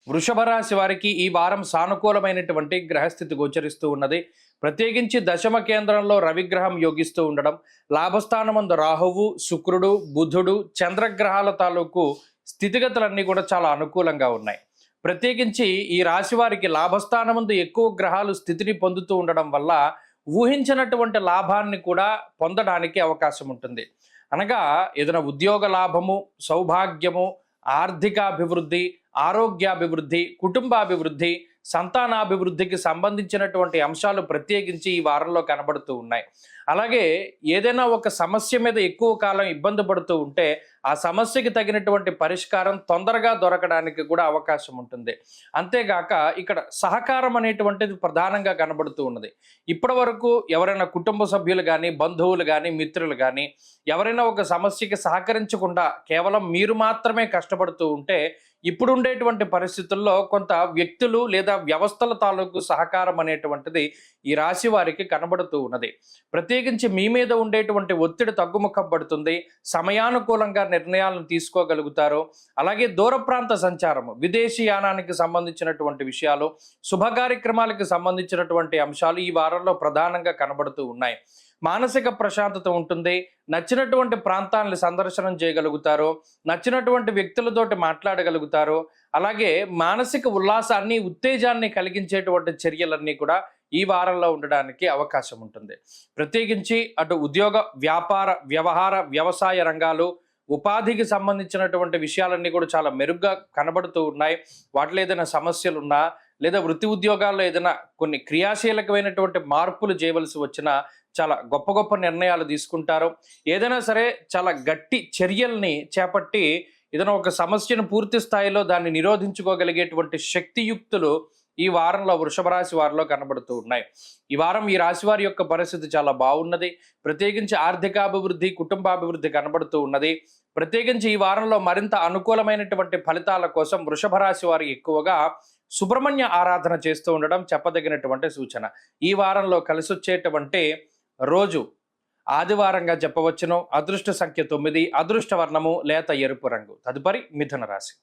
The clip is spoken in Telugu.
వృషభ రాశి వారికి ఈ వారం సానుకూలమైనటువంటి గ్రహస్థితి గోచరిస్తూ ఉన్నది. ప్రత్యేకించి దశమ కేంద్రంలో రవిగ్రహం యోగిస్తూ ఉండడం, లాభస్థానమందు రాహువు, శుక్రుడు, బుధుడు, చంద్రగ్రహాల తాలూకు స్థితిగతులన్నీ కూడా చాలా అనుకూలంగా ఉన్నాయి. ప్రత్యేకించి ఈ రాశి వారికి లాభస్థానమందు ఎక్కువ గ్రహాలు స్థితిని పొందుతూ ఉండడం వల్ల ఊహించినటువంటి లాభాన్ని కూడా పొందడానికి అవకాశం ఉంటుంది. అనగా ఏదైనా ఉద్యోగ లాభము, సౌభాగ్యము, ఆర్థికాభివృద్ధి, ఆరోగ్యాభివృద్ధి, కుటుంబాభివృద్ధి, సంతానాభివృద్ధికి సంబంధించినటువంటి అంశాలు ప్రత్యేకించి ఈ వారంలో కనబడుతూ ఉన్నాయి. అలాగే ఏదైనా ఒక సమస్య మీద ఎక్కువ కాలం ఇబ్బంది పడుతూ ఉంటే ఆ సమస్యకి తగినటువంటి పరిష్కారం తొందరగా దొరకడానికి కూడా అవకాశం ఉంటుంది. అంతేగాక ఇక్కడ సహకారం అనేటువంటిది ప్రధానంగా కనబడుతూ ఉన్నది. ఇప్పటి వరకు ఎవరైనా కుటుంబ సభ్యులు కానీ, బంధువులు కానీ, మిత్రులు కానీ ఎవరైనా ఒక సమస్యకి సహకరించకుండా కేవలం మీరు మాత్రమే కష్టపడుతూ ఉంటే ఇప్పుడు ఉండేటువంటి పరిస్థితుల్లో కొంత వ్యక్తులు లేదా వ్యవస్థల తాలూకు సహకారం అనేటువంటిది ఈ రాశి వారికి కనబడుతూ ఉన్నది. ప్రత్యేకించి మీ మీద ఉండేటువంటి ఒత్తిడి తగ్గుముఖం పడుతుంది. సమయానుకూలంగా నిర్ణయాలను తీసుకోగలుగుతారు. అలాగే దూర ప్రాంత సంచారము, విదేశీ యానానికి సంబంధించినటువంటి విషయాలు, శుభ కార్యక్రమాలకు సంబంధించినటువంటి అంశాలు ఈ వారంలో ప్రధానంగా కనబడుతూ ఉన్నాయి. మానసిక ప్రశాంతత ఉంటుంది. నచ్చినటువంటి ప్రాంతాలను సందర్శనం చేయగలుగుతారు. నచ్చినటువంటి వ్యక్తులతోటి మాట్లాడగలుగుతారు. అలాగే మానసిక ఉల్లాసాన్ని, ఉత్తేజాన్ని కలిగించేటువంటి చర్యలన్నీ కూడా ఈ వారంలో ఉండడానికి అవకాశం ఉంటుంది. ప్రత్యేకించి అటు ఉద్యోగ, వ్యాపార, వ్యవహార, వ్యవసాయ రంగాలు, ఉపాధికి సంబంధించినటువంటి విషయాలన్నీ కూడా చాలా మెరుగ్గా కనబడుతూ ఉన్నాయి. వాటిలో ఏదైనా సమస్యలు ఉన్నా లేదా వృత్తి ఉద్యోగాల్లో ఏదైనా కొన్ని క్రియాశీలకమైనటువంటి మార్పులు చేయవలసి వచ్చినా చాలా గొప్ప గొప్ప నిర్ణయాలు తీసుకుంటారు. ఏదైనా సరే చాలా గట్టి చర్యల్ని చేపట్టి ఏదైనా ఒక సమస్యను పూర్తి స్థాయిలో దాన్ని నిరోధించుకోగలిగేటువంటి శక్తియుక్తులు ఈ వారంలో వృషభ రాశి వారిలో కనబడుతూ ఉన్నాయి. ఈ వారం ఈ రాశి వారి యొక్క పరిస్థితి చాలా బాగున్నది. ప్రత్యేకించి ఆర్థికాభివృద్ధి, కుటుంబాభివృద్ధి కనబడుతూ ఉన్నది. ప్రత్యేకించి ఈ వారంలో మరింత అనుకూలమైనటువంటి ఫలితాల కోసం వృషభ రాశి వారు ఎక్కువగా సుబ్రహ్మణ్య ఆరాధన చేస్తూ ఉండడం చెప్పదగినటువంటి సూచన. ఈ వారంలో కలిసొచ్చేటువంటి రోజు ఆదివారంగా చెప్పవచ్చును. అదృష్ట సంఖ్య 9, అదృష్ట వర్ణము లేత ఎరుపు రంగు. తదుపరి మిథున రాశి.